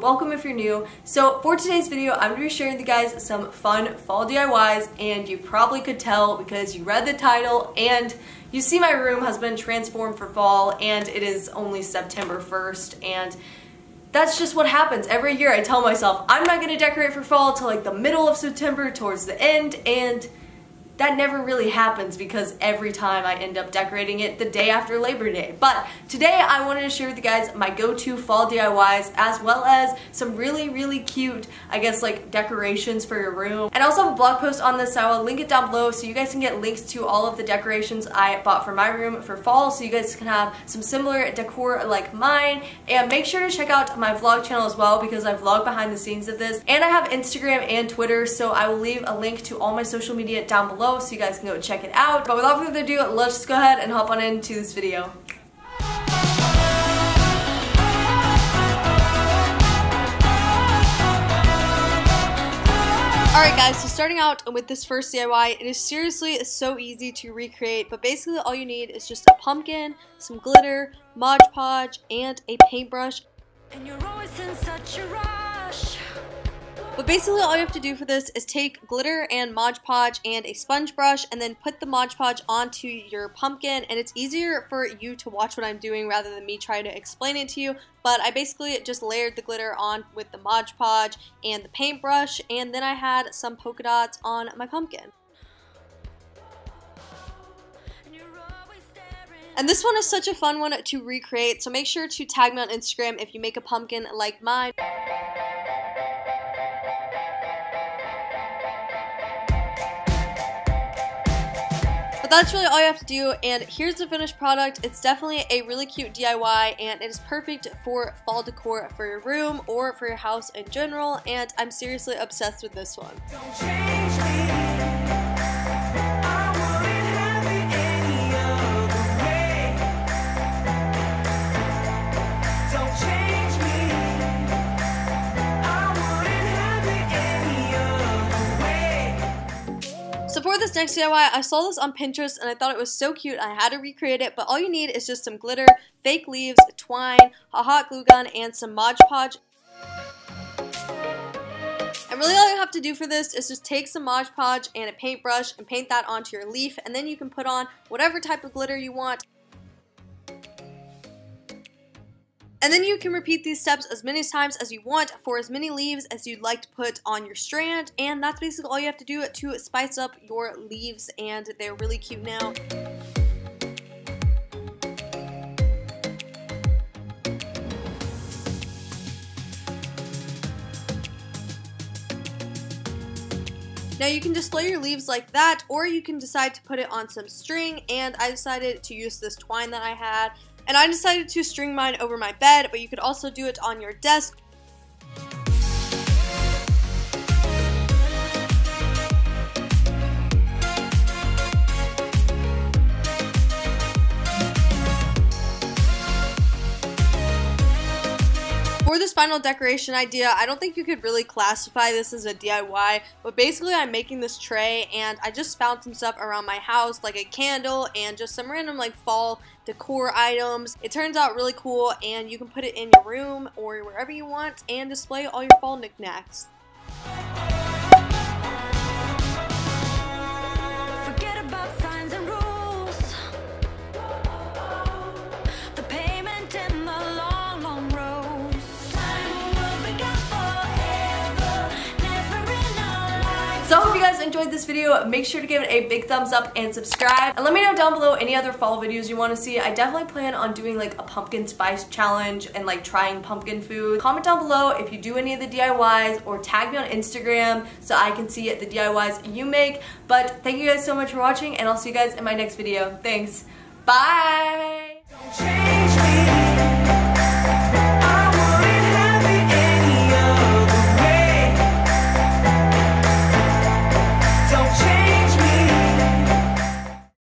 welcome if you're new. So for today's video, I'm going to be sharing with you guys some fun fall DIYs, and you probably could tell because you read the title and you see my room has been transformed for fall, and it is only September 1st, and that's just what happens. Every year I tell myself I'm not going to decorate for fall till like the middle of September, towards the end, and that never really happens because every time I end up decorating it the day after Labor Day. But today I wanted to share with you guys my go-to fall DIYs, as well as some really cute, I guess, like decorations for your room. And I also have a blog post on this, so I will link it down below so you guys can get links to all of the decorations I bought for my room for fall, so you guys can have some similar decor like mine. And make sure to check out my vlog channel as well, because I vlog behind the scenes of this. And I have Instagram and Twitter, so I will leave a link to all my social media down below so you guys can go check it out. But without further ado, let's just go ahead and hop on into this video. Alright guys, so starting out with this first DIY, it is seriously so easy to recreate, but basically all you need is just a pumpkin, some glitter, Mod Podge, and a paintbrush. And you're always in such a rush. But basically all you have to do for this is take glitter and Mod Podge and a sponge brush, and then put the Mod Podge onto your pumpkin, and it's easier for you to watch what I'm doing rather than me trying to explain it to you. But I basically just layered the glitter on with the Mod Podge and the paintbrush, and then I had some polka dots on my pumpkin. And this one is such a fun one to recreate, so make sure to tag me on Instagram if you make a pumpkin like mine. But that's really all you have to do, and here's the finished product. It's definitely a really cute DIY, and it is perfect for fall decor for your room or for your house in general, and I'm seriously obsessed with this one. Don't change me. So for this next DIY, I saw this on Pinterest and I thought it was so cute I had to recreate it, but all you need is just some glitter, fake leaves, twine, a hot glue gun, and some Mod Podge. And really all you have to do for this is just take some Mod Podge and a paintbrush and paint that onto your leaf, and then you can put on whatever type of glitter you want. And then you can repeat these steps as many times as you want for as many leaves as you'd like to put on your strand, and that's basically all you have to do to spice up your leaves, and they're really cute now. Now you can display your leaves like that, or you can decide to put it on some string, and I decided to use this twine that I had. And I decided to string mine over my bed, but you could also do it on your desk. For this final decoration idea, I don't think you could really classify this as a DIY, but basically I'm making this tray, and I just found some stuff around my house, like a candle and just some random like fall decor items. It turns out really cool, and you can put it in your room or wherever you want and display all your fall knickknacks. Forget about signs and rules. The payment and the long road. So I hope you guys enjoyed this video. Make sure to give it a big thumbs up and subscribe. And let me know down below any other fall videos you want to see. I definitely plan on doing like a pumpkin spice challenge and like trying pumpkin food. Comment down below if you do any of the DIYs, or tag me on Instagram so I can see the DIYs you make. But thank you guys so much for watching, and I'll see you guys in my next video. Thanks. Bye!